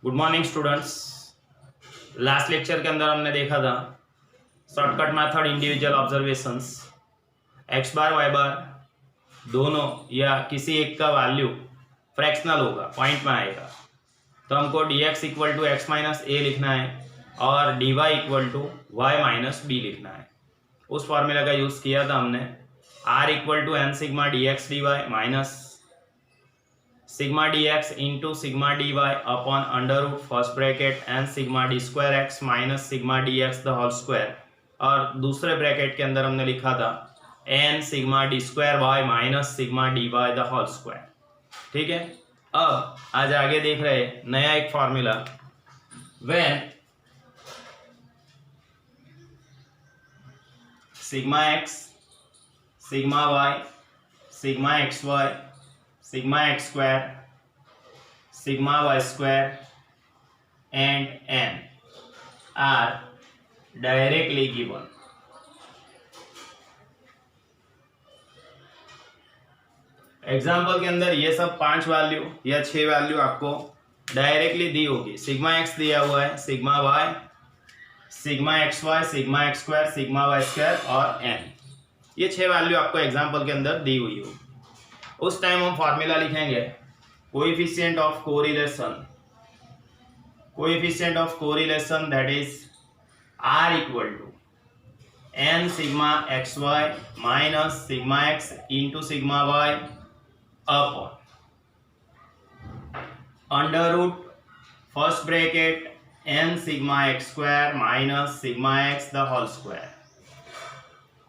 Good morning students. Last lecture के अंदर हमने देखा था shortcut method individual observations. X bar Y bar दोनों या किसी एक का वैल्यू फ्रैक्शनल होगा, पॉइंट में आएगा, तो हमको dx equal to X minus A लिखना है और dy equal to Y minus B लिखना है। उस फॉर्मूला का यूज़ किया था हमने। r equal to N sigma D X D Y minus sigma D X into sigma D Y upon under root first bracket N sigma D square X minus sigma D X the whole square, और दूसरे bracket के अंदर हमने लिखा था N sigma D square Y minus sigma D Y the whole square. ठीक है, अब आज आगे देख रहे नया एक formula. When sigma X sigma Y sigma x Y sigma x square sigma y square and n are directly given. Example के अंदर ये सब 5 वैल्यू या 6 वैल्यू आपको डायरेक्टली दी होगी। सिग्मा एक्स दिया हुआ है, sigma Y, sigma x Y, sigma x square, sigma Y square और एन, ये 6 वैल्यू आपको एग्जाम्पल के अंदर दी हुई होगी। उस टाइम हम फॉर्मूला लिखेंगे coefficient of correlation that is r equal to n sigma x Y minus sigma x into sigma Y upon under root first bracket n sigma x square minus sigma x the whole square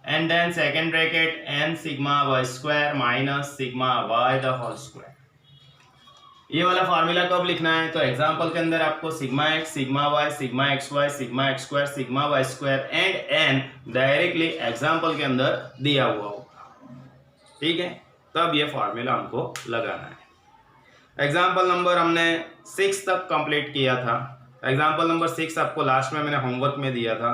and then second bracket n sigma y square minus sigma y the whole square। ये वाला formula कब लिखना है? तो example के अंदर आपको sigma X sigma Y sigma x Y sigma x square sigma Y square and N directly example के अंदर दिया हुआ होगा। ठीक है, तब ये फार्मूला हमको लगाना है। एग्जांपल नंबर हमने 6 तक कंप्लीट किया था। एग्जांपल नंबर 6 आपको लास्ट में मैंने होमवर्क में दिया था।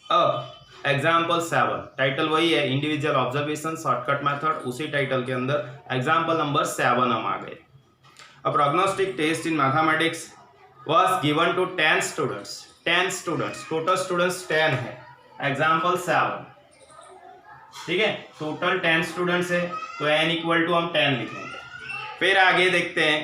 अब एग्जाम्पल 7, टाइटल वही है इंडिविजुअल ऑब्जर्वेशन शॉर्टकट मेथड, उसी टाइटल के अंदर एग्जाम्पल नंबर 7 हम आ गए। A prognostic test in mathematics was given to 10 students. Total students 10 है। एग्जाम्पल 7, ठीक है, टोटल 10 स्टूडेंट्स है तो n इक्वल टू हम 10 लिखेंगे। फिर आगे देखते हैं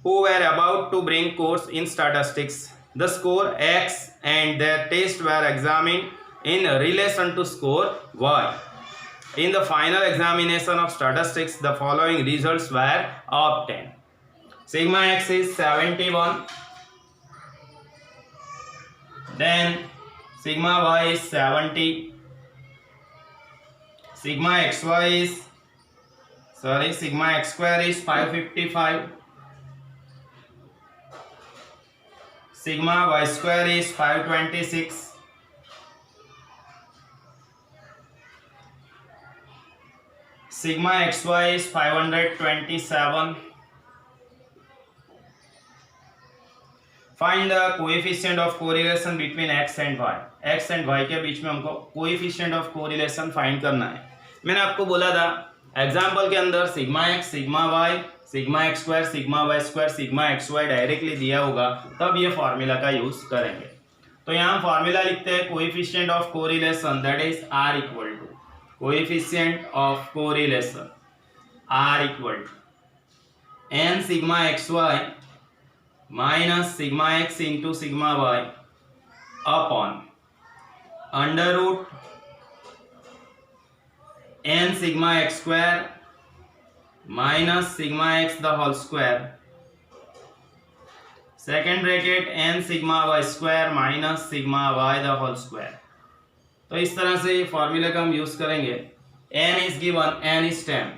who were about to bring course in statistics the score x and their test were examined in relation to score y. In the final examination of statistics, the following results were obtained. Sigma x is 71, then sigma y is 70, sigma x square is 555, sigma y square is 526, sigma xy is 527. Find the coefficient of correlation between x and y. x and y के बीच में हमको coefficient of correlation find करना है। मैंने आपको बोला था example के अंदर sigma X sigma Y sigma x square sigma Y square sigma x Y directly दिया होगा, तब ये फॉर्मूला का यूज करेंगे। तो यहाँ फॉर्मूला लिखते हैं coefficient of correlation that is r equal to coefficient of correlation r equal to n sigma x Y minus sigma x into sigma Y upon under root n sigma x square minus sigma x the whole square second bracket n sigma Y square minus sigma Y the whole square. तो इस तरह से फॉर्मूले का हम use करेंगे। n is given, n is 10,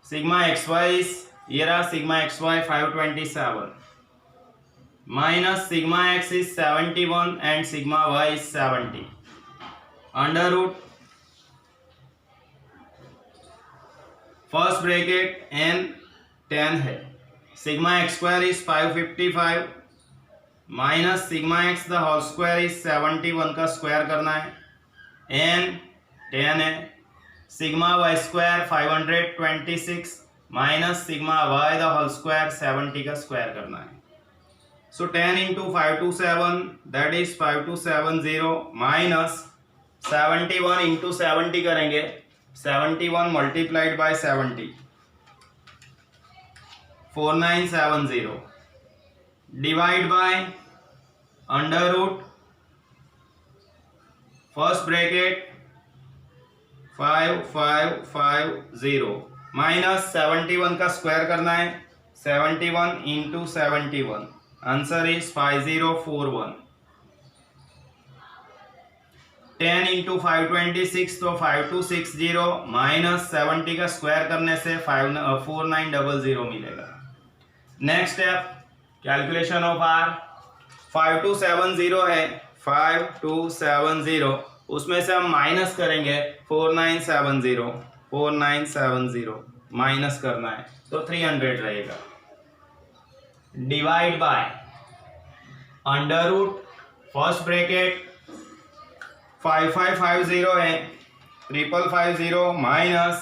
sigma x Y is ये रहा sigma x Y 527 minus sigma X is 71 and sigma Y is 70 under root first bracket n 10 है, sigma x square is 555 minus sigma x the whole square is 71 का square करना है, n 10 है, sigma Y square 526 minus sigma Y the whole square 70 का square करना है। So 10 into 527, that is 5270 minus 71 into 70 करेंगे, 71 multiplied by 70, 4970, divide by under root first bracket 5550 minus 71 का square करना है, 71 into 71, आंसर इज 5041. 10 into 526 तो 5260 minus 70 का square करने से 4900 मिलेगा. Next step calculation of R. 5270 है, 5270 उसमें से हम माइनस करेंगे 4970 माइनस करना है तो 300 रहेगा. Divide by under root first bracket 5550 है, 5550 माइनस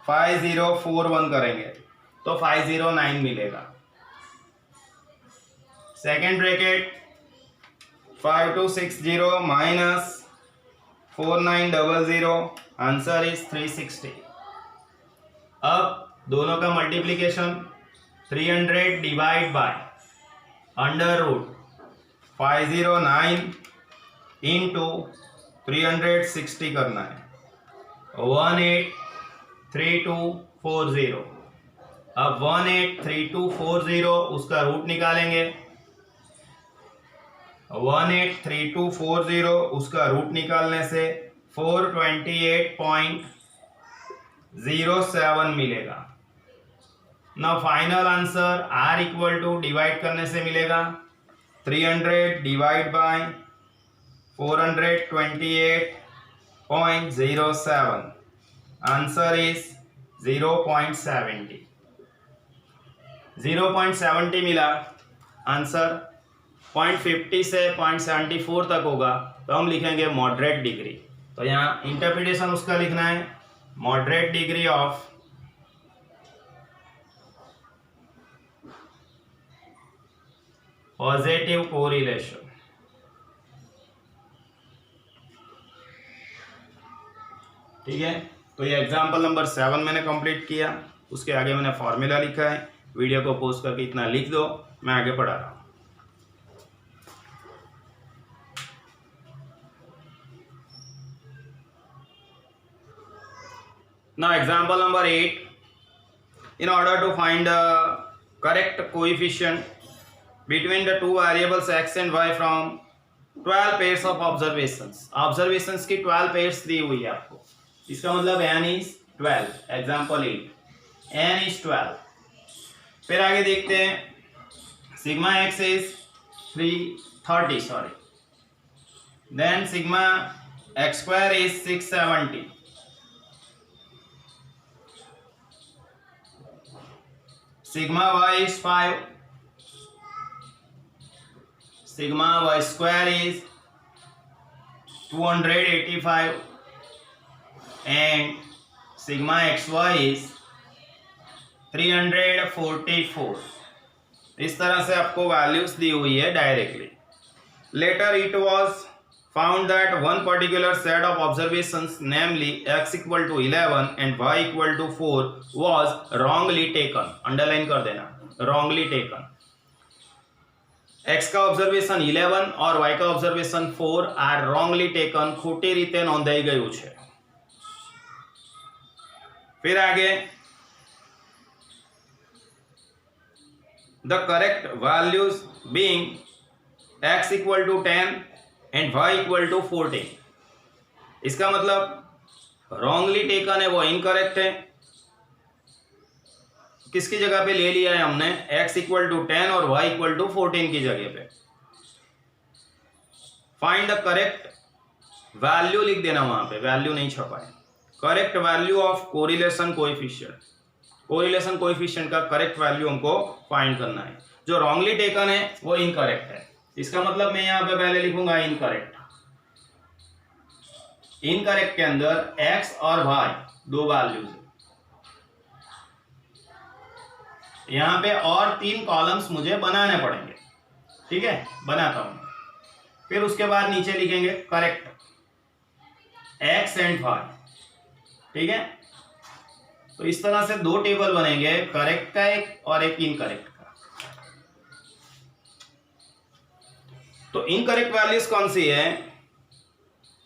5041 करेंगे तो 509 मिलेगा. Second bracket 5260 minus 4900, answer is 360. अब दोनों का multiplication 300 divide by under root 509 into 360 करना है, 183240. अब 183240 उसका रूट निकालेंगे, 183240 उसका रूट निकालने से 428.07 मिलेगा. ना final answer R equal to divide करने से मिलेगा 300 डिवाइड बाय 428.07, आंसर इज 0.70. 0.70 मिला. आंसर 0.50 से 0.74 तक होगा तो हम लिखेंगे मॉडरेट डिग्री. तो यहाँ इंटरप्रिटेशन उसका लिखना है moderate degree of positive correlation. ठीक है, तो ये एग्जांपल नंबर 7 मैंने कंप्लीट किया. उसके आगे मैंने फॉर्मूला लिखा है. वीडियो को पॉज करके इतना लिख दो, मैं आगे पढ़ा रहा हूँ. Now example number 8. In order to find the correct coefficient between the two variables x and y from 12 pairs of observations. Observations की 12 pairs दी हुई है आपको. इसका मतलब n is 12. Example 8. n is 12. फिर आगे देखते हैं. Sigma x is 330. Sorry. Then sigma x square is 670. Sigma y is 5. Sigma y square is 285 and sigma xy is 344. इस तरह से आपको वैल्यूज दी हुई है directly. Later it was found that one particular set of observations, namely x equal to 11 and y equal to 4, was wrongly taken. Underline कर देना, wrongly taken. x का observation 11 और y का ऑब्जर्वेशन 4 आर wrongly taken, खोटी રીતે નોંધાઈ ગયું છે. फिर आगे the correct values being x equal to 10 and y equal to 14. इसका मतलब wrongly taken है वो इनकरेक्ट है. किसकी जगह पे ले लिया है हमने, x equal to 10 और y equal to 14 की जगह पे. फाइंड द करेक्ट वैल्यू लिख देना, वहां पे वैल्यू नहीं छपा है. Correct value of correlation coefficient. Correlation coefficient का करेक्ट वैल्यू हमको फाइंड करना है. जो रॉन्गली टेकन है वो इनकरेक्ट है. इसका मतलब मैं यहाँ पे पहले लिखूंगा इनकरेक्ट. इनकरेक्ट के अंदर x और y दो वैल्यूज है. यहाँ पे और 3 कॉलम्स मुझे बनाने पड़ेंगे. ठीक है, बनाता हूं। फिर उसके बाद नीचे लिखेंगे करेक्ट एक्स एंड वाई, ठीक है। तो इस तरह से दो टेबल बनेंगे, करेक्ट का एक और एक इनकरेक्ट का। तो इनकरेक्ट वैल्यूज कौन सी है,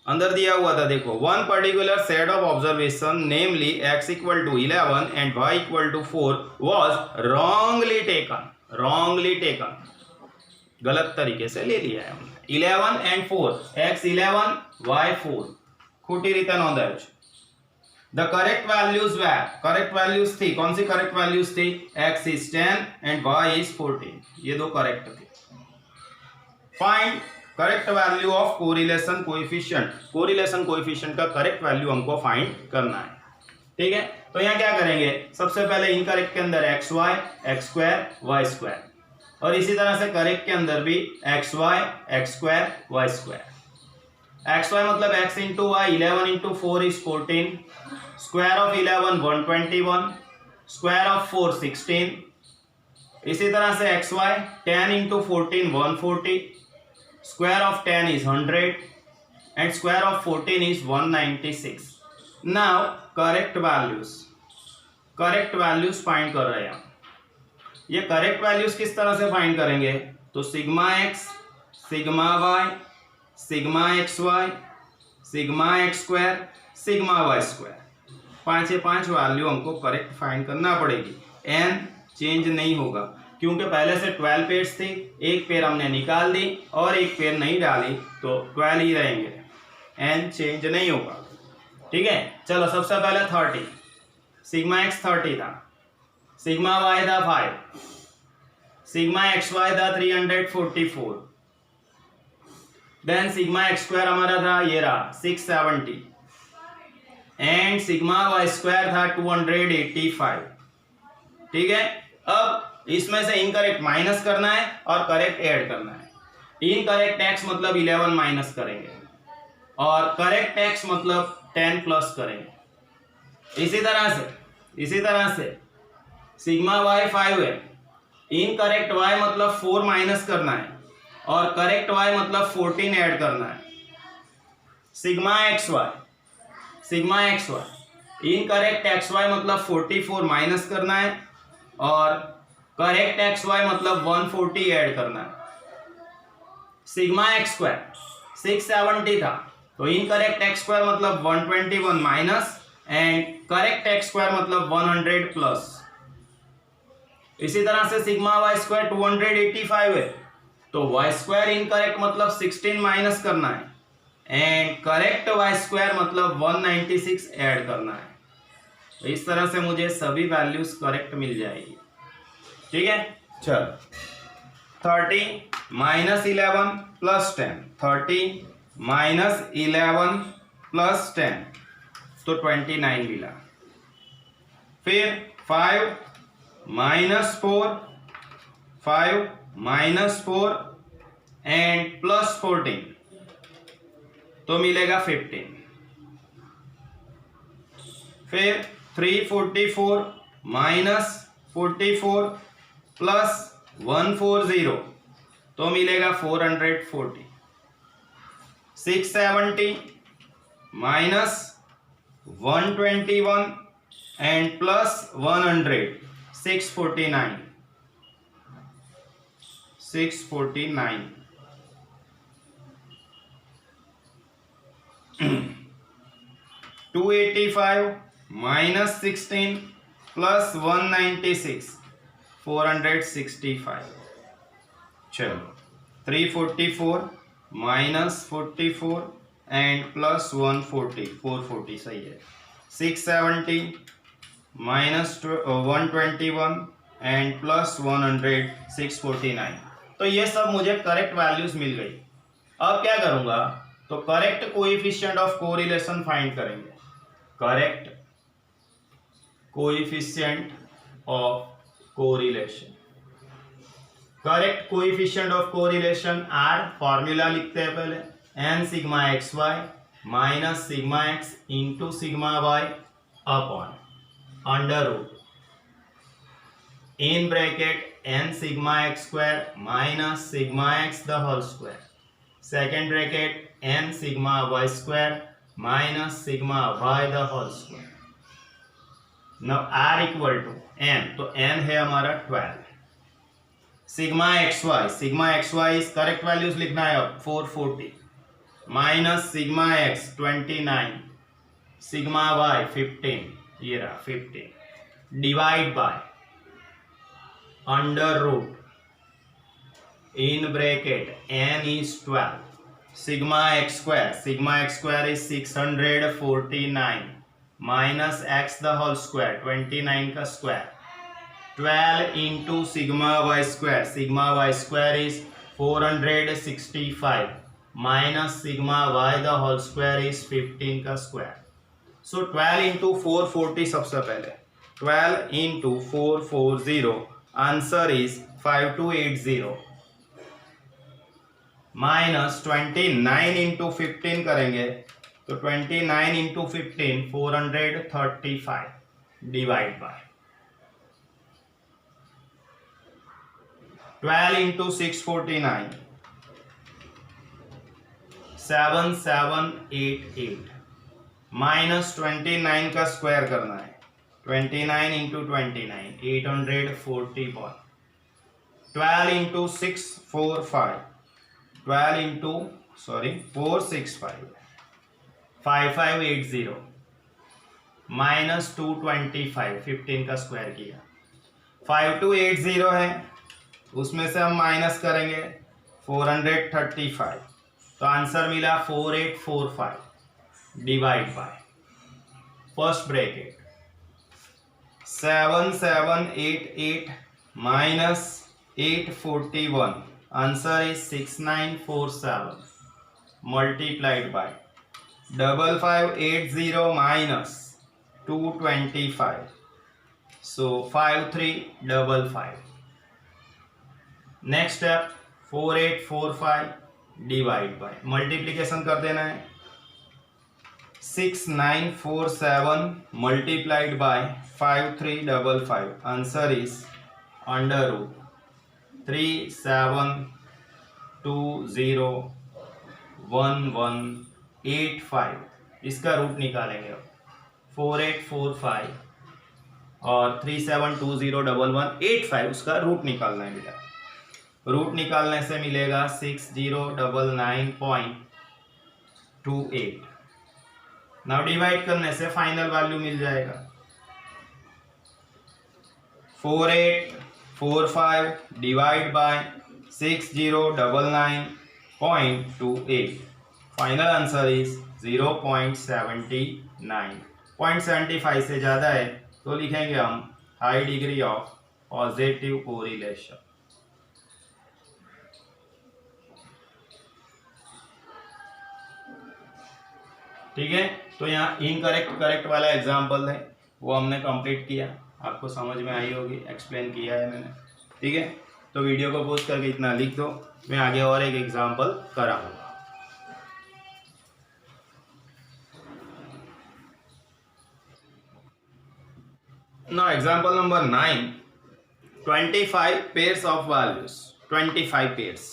अंदर दिया हुआ था देखो, one particular set of observation namely x equal to 11 and y equal to 4 was wrongly taken, गलत तरीके से ले लिया है हमने। 11 एंड 4, x 11 y 4 खोटी written on that. The correct values were, correct values थी, कौन सी करेक्ट वैल्यूज थी, x is 10 and y is 14, ये दो करेक्ट थी। Find correct value of correlation coefficient, correlation coefficient का करेक्ट वैल्यू हमको फाइंड करना है, ठीक है। तो यहाँ क्या करेंगे, सबसे पहले इनकरेक्ट के अंदर X Y, x square, Y square, और इसी तरह से करेक्ट के अंदर भी X Y, x square, Y square. X Y मतलब X into Y, 11 into 4 is 14, square of 11 121, square of 4 16, इसी तरह से x Y 10 into 14 140, square of 10 is 100 and square of 14 is 196. Now correct values find कर रहे हैं। ये correct values किस तरह से find करेंगे, तो sigma x, sigma y, sigma xy, sigma x square, sigma y square, पांच वैल्यू हमको करेक्ट फाइंड करना पड़ेगी। n चेंज नहीं होगा क्योंकि पहले से 12 पेयर्स थी, एक पेयर हमने निकाल दी और एक पेयर नहीं डाली तो 12 ही रहेंगे, एन चेंज नहीं होगा, ठीक है। चलो सबसे पहले 30, सिग्मा एक्स 30 था, सिग्मा वाई था 5, सिग्मा एक्स वाई था 344, देन सिग्मा एक्स स्क्वायर हमारा था ये रहा 670 एंड सिग्मा वाई स्क्वायर था 285, ठीक है। अब इसमें से इनकरेक्ट माइनस करना है और करेक्ट ऐड करना है। इनकरेक्ट एक्स मतलब 11 माइनस करेंगे और करेक्ट एक्स मतलब 10 प्लस करेंगे। इसी तरह से सिग्मा वाई 5 है, इनकरेक्ट वाई मतलब 4 माइनस करना है और करेक्ट वाई मतलब 14 ऐड करना है। Sigma x Y incorrect X Y मतलब 44 माइनस करना है और करेक्ट एक्स वाई मतलब 140 ऐड करना है। सिग्मा एक्स स्क्वायर 670 था तो इनकरेक्ट एक्स स्क्वायर मतलब 121 minus and correct x square मतलब 100 प्लस। इसी तरह से सिग्मा वाई स्क्वायर 285 है तो वाई स्क्वायर इनकरेक्ट मतलब 16 माइनस करना है एंड करेक्ट वाई स्क्वायर मतलब 196 ऐड करना है। तो इस तरह से मुझे सभी वैल्यूज करेक्ट मिल जाएगी, ठीक है। चलो 30 माइनस 11 प्लस 10, 30 माइनस 11 प्लस 10 तो 29 मिला। फिर 5 माइनस 4, 5 माइनस 4 एंड प्लस 14 तो मिलेगा 15। फिर 344 माइनस 44 प्लस 140 तो मिलेगा 440। 670 minus 121 and plus 100 649। 285 minus 16 plus 196 465। चलो 344 माइनस 44 एंड प्लस 140 440 सही है। 670 माइनस 121 एंड प्लस 100 649। तो ये सब मुझे करेक्ट वैल्यूज मिल गई। अब क्या करूंगा तो correct coefficient of correlation find करेंगे। Correct coefficient of correlation, correct coefficient of correlation R, formula लिखते हैं पहले, n sigma x Y minus sigma x into sigma Y upon under root in bracket n sigma x square minus sigma x the whole square. Second bracket n sigma y square minus sigma y the whole square. Now r equal to n, तो n है हमारा 12. Sigma x y इस correct values लिखना है अब 440 minus sigma x 29, sigma y 15, ये रहा 15 divide by under root in bracket n is 12 sigma x square is 649 minus x the whole square 29 का square 12 into sigma y square is 465 minus sigma y the whole square is 15 का square. So 12 into 440 सबसे पहले 12 into 440 answer is 5280 minus 29 into 15 करेंगे तो 29 into 15 435 divide by 12 into 649 7788 minus 29 का square करना है 29 into 29 841 12 into 645 12 into 465 5580 minus 225 15 का square किया 5280 है उसमें से हम माइनस करेंगे 435 तो आंसर मिला 4845 divide by first bracket 7788 minus 841 answer is 6947 multiplied by 5580 minus 225 so 5355. Next step 4845 divide by multiplication कर देना है 6947 multiplied by 5355 answer is under root 37201185 इसका रूट निकालेंगे अब 4845 और 37201185 उसका रूट निकालना है बेटा. रूट निकालने से मिलेगा 6099.28. नाउ डिवाइड करने से फाइनल वैल्यू मिल जाएगा 4845 divide bye 6099.28. Final answer is 0.79. 0.75 से ज़्यादा है तो लिखेंगे हम high degree of positive correlation. ठीक है, तो यहाँ इनकरेक्ट करेक्ट वाला एग्जाम्पल है वो हमने कंप्लीट किया. आपको समझ में आई होगी, एक्सप्लेन किया है मैंने. ठीक है, तो वीडियो को पोस्ट करके इतना लिख दो. मैं आगे और एक एग्जाम्पल कराऊंगा. Now example number 9, 25 pairs of values. 25 pairs.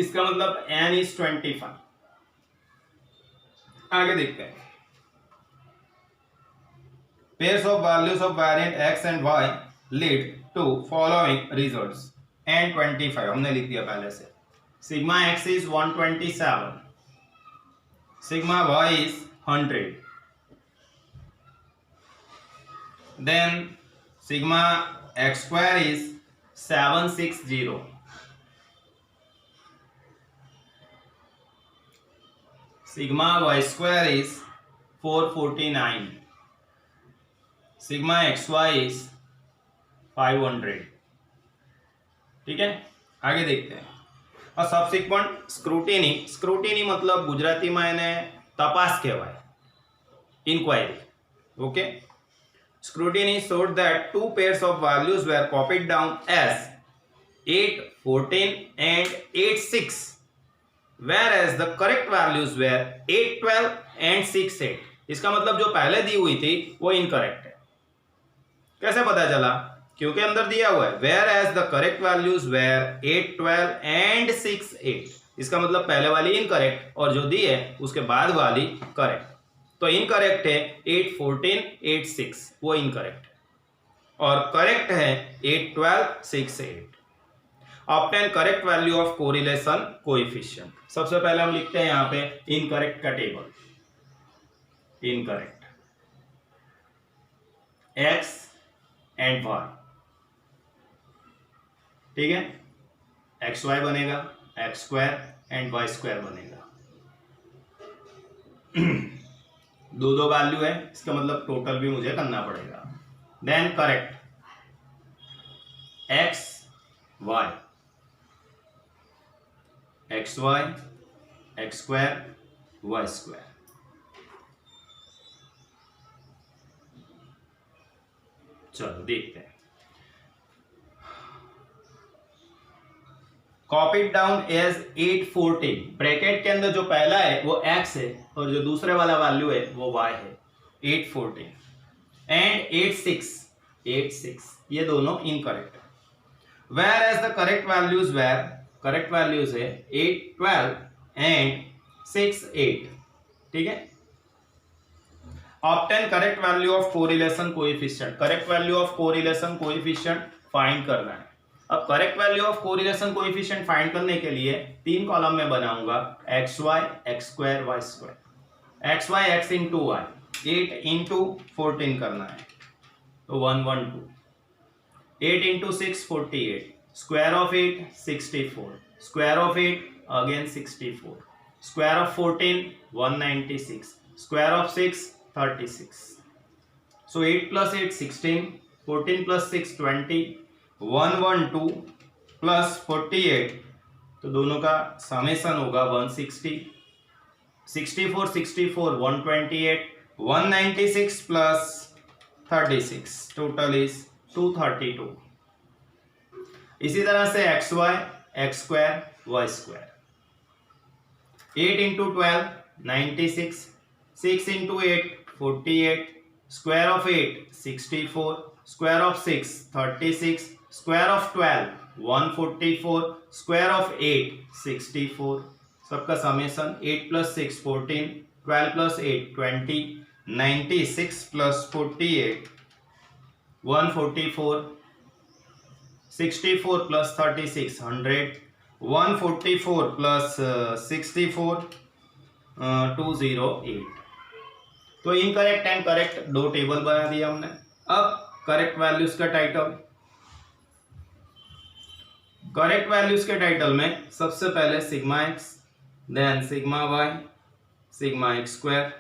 इसका मतलब n is 25. आगे देखते हैं. Pairs of values of variant x and y lead to following results. n 25 हमने लिख दिया पहले से. Sigma x is 127. Sigma y is 100. Then sigma x square is 760. Sigma y square is 449. Sigma xy is 500. ठीक है, आगे देखते हैं. और सब्सिक्वेंट स्क्रूटिनी मतलब गुजरातीમાં એને તપાસ કહેવાય, inquiry. Okay. Scrutiny showed that two pairs of values were copied down as 814 and 86, whereas the correct values were 812 and 68. इसका मतलब जो पहले दी हुई थी वो इनकरेक्ट है. कैसे पता चला? क्योंकि अंदर दिया हुआ है whereas the correct values were 8 12 and 6 8। इसका मतलब पहले वाली इनकरेक्ट और जो दी है उसके बाद वाली करेक्ट। तो इनकरेक्ट है 8 14 8 6, वो इनकरेक्ट, और करेक्ट है 8 12 6 8। Obtain correct value of correlation coefficient. सबसे पहले हम लिखते हैं यहां पे इनकरेक्ट का table. Incorrect x and y, ठीक है, एक्स वाई बनेगा, x square and y square बनेगा। दो दो वैल्यू है, इसका मतलब टोटल भी मुझे करना पड़ेगा। Then correct x Y, x Y, x square, Y square. चलो देखते हैं। Copy it down as 814। Bracket के अंदर जो पहला है वो x है और जो दूसरे वाला वैल्यू है वो y है, 814 एंड 86 ये दोनों इनकरेक्ट है। Whereas the correct values were, correct values है 8 12 एंड 6 8, ठीक है। Obtain correct value of correlation coefficient. Correct value of correlation coefficient find करना है। अब correct value of correlation coefficient find करने के लिए तीन कॉलम में बनाऊंगा, x Y, x square, Y square. X Y x into y, 8 into 14 करना है तो 112, 8 into 6 48, square of 8 64, square of 8 again 64, square of 14 196, square of 6 36। So 8 plus 8 16, 14 plus 6 20, 112 plus 48, तो दोनों का समेशन होगा 160, 64 64 128, 196 प्लस 36, टोटल इज 232। इसी तरह से x Y, x square, Y square, 8 into 12 96, 6 into 8 48, square of 8 64, square of 6 36, square of 12 144, square of 8 64, सबका summation 8 plus 6 14, 12 plus 8 20, 96 plus 48 144, 64 plus 36 100, 144 plus 64 208। तो incorrect and correct दो टेबल बना दिया हमने। अब करेक्ट वैल्यूज का टाइटल, करेक्ट वैल्यूज के title में सबसे पहले sigma x, then sigma Y, sigma x square,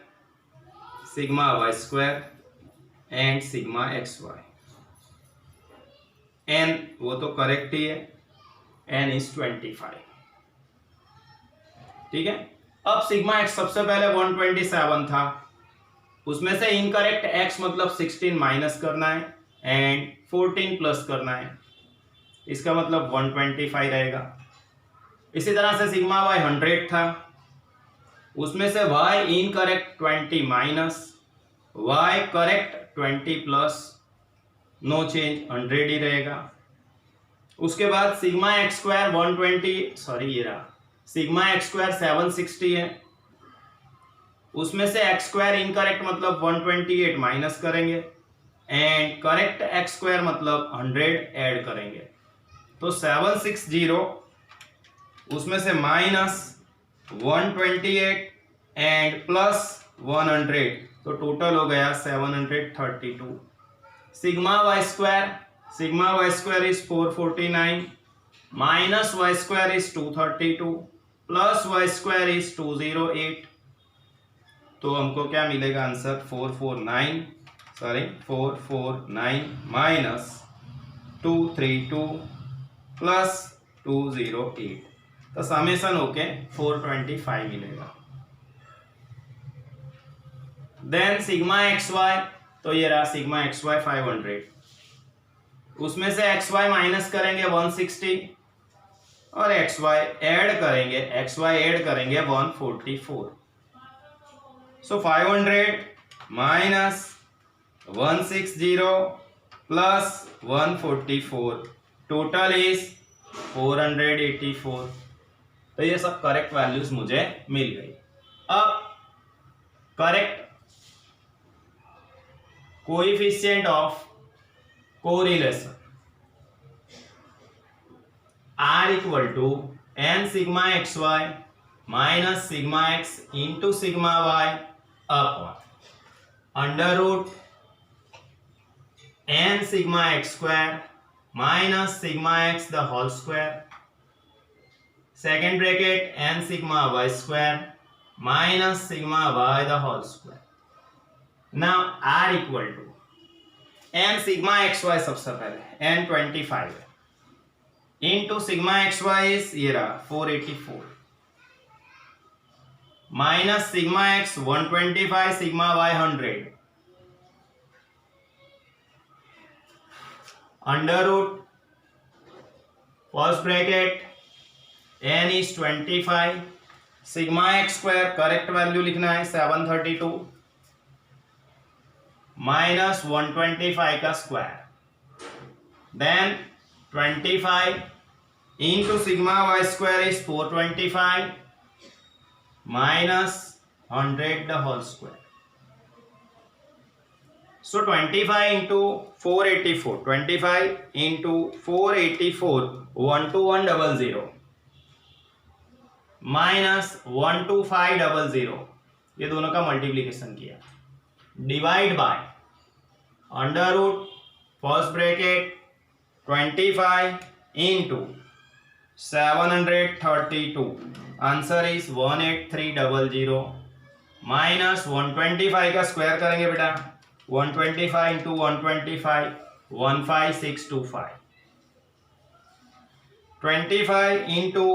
sigma Y square and sigma x y. N वो तो करेक्ट ही है, एन इज 25, ठीक है। अब सिग्मा एक्स सबसे पहले 127 था, उसमें से इनकरेक्ट एक्स मतलब 16 माइनस करना है एंड 14 प्लस करना है, इसका मतलब 125 रहेगा। इसी तरह से सिग्मा वाई 100 था, उसमें से y incorrect 20 minus y correct 20 plus, no change 100 ही रहेगा। उसके बाद सिग्मा एक्स स्क्वायर 120, सॉरी ये रहा, सिग्मा एक्स स्क्वायर 760 है, उसमें से एक्स स्क्वायर इनकरेक्ट मतलब 128 माइनस करेंगे एंड करेक्ट एक्स स्क्वायर मतलब 100 ऐड करेंगे, तो 760 उसमें से माइनस 128 एंड प्लस 100, तो टोटल हो गया 732। Sigma Y square is 449 minus y square is 232 plus y square is 208, तो हमको क्या मिलेगा आंसर 449 माइनस 232 प्लस 208, तो समेशन होके 425 मिलेगा। देन सिग्मा एक्स वाई, तो ये रहा सिग्मा एक्स वाई 500, उसमें से एक्स वाई माइनस करेंगे 160 और एक्स वाई ऐड करेंगे 144, सो 500 माइनस 160 प्लस 144, टोटल इज 484। तो ये सब करेक्ट वैल्यूज मुझे मिल गई। अब correct coefficient of correlation R equal to n sigma x Y minus sigma x into sigma Y upon under root n sigma x square minus sigma x the whole square, second bracket n sigma Y square minus sigma Y the whole square. Now R equal to n sigma x y सबसे पहले n 25 है into sigma x Y is ये रहा 484 minus sigma x 125 sigma y 100 under root first bracket n is 25 sigma x square correct value लिखना है 732 minus 125 का square, then 25 into sigma y square is 425 minus 100 the whole square. So 25 into 484, 25 into 484 12100 minus 12500, ये दोनों का multiplication किया, divide by under root first bracket 25 into 732, answer is 18300 minus 125 का square करेंगे बेटा 125 into 125 15625, 25 into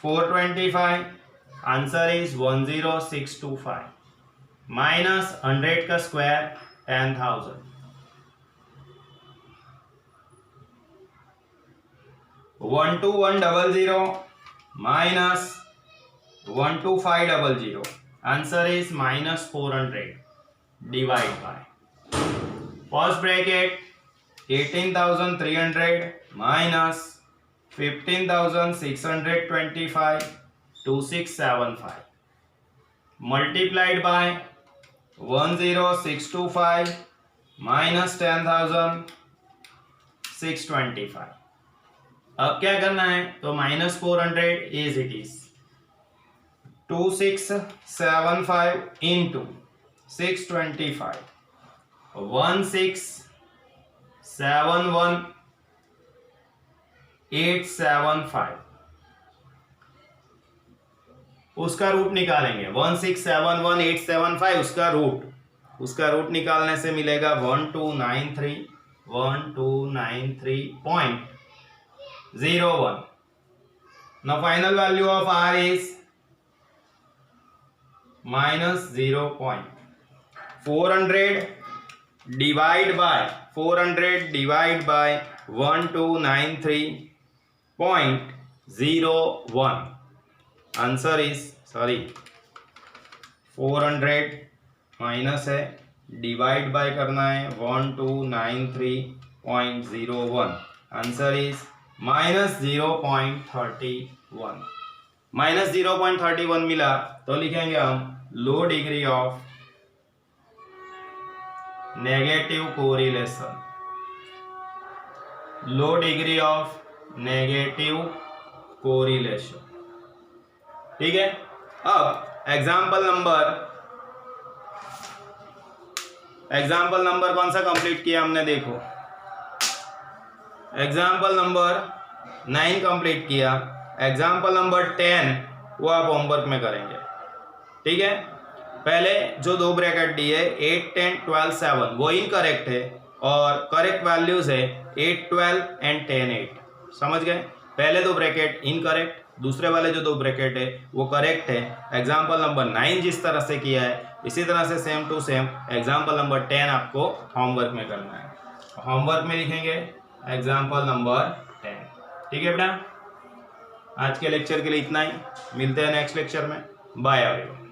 425 answer is 10625 minus 100 का square 10,000, 12100 minus 12500, answer is minus 400, divide by first bracket 18,300 minus 15,625 2675 multiplied by 10625 minus 10,625। अब क्या करना है, तो minus 400 is it is 2675 into 625 1671875, उसका रूट निकालेंगे 1671875, उसका रूट निकालने से मिलेगा 1293.01। Now final value of R is minus 0.400 divide by 1293.01, answer is 400 minus है, डिवाइड बाय करना है 1293.01, आंसर इज माइनस 0.31, माइनस 0.31 मिला तो लिखेंगे हम low degree of negative correlation, low degree of negative correlation. ठीक है, अब एग्जाम्पल नंबर कौन सा कंप्लीट किया हमने, देखो एग्जाम्पल नंबर 9 कंप्लीट किया, एग्जाम्पल नंबर 10 वो आप होमवर्क में करेंगे। ठीक है, पहले जो दो ब्रैकेट दी है 8 10 12 7 वो इनकरेक्ट है और करेक्ट वैल्यूज है 8 12 एंड 10 8, समझ गए। पहले दो ब्रैकेट इनकरेक्ट, दूसरे वाले जो दो ब्रैकेट है वो करेक्ट है। एग्जाम्पल नंबर 9 जिस तरह से किया है इसी तरह से same to same example number 10 आपको होमवर्क में करना है। होमवर्क में लिखेंगे एग्जाम्पल नंबर 10। ठीक है बेटा, आज के लेक्चर के लिए इतना ही, मिलते हैं नेक्स्ट लेक्चर में, बाय एवरीवन।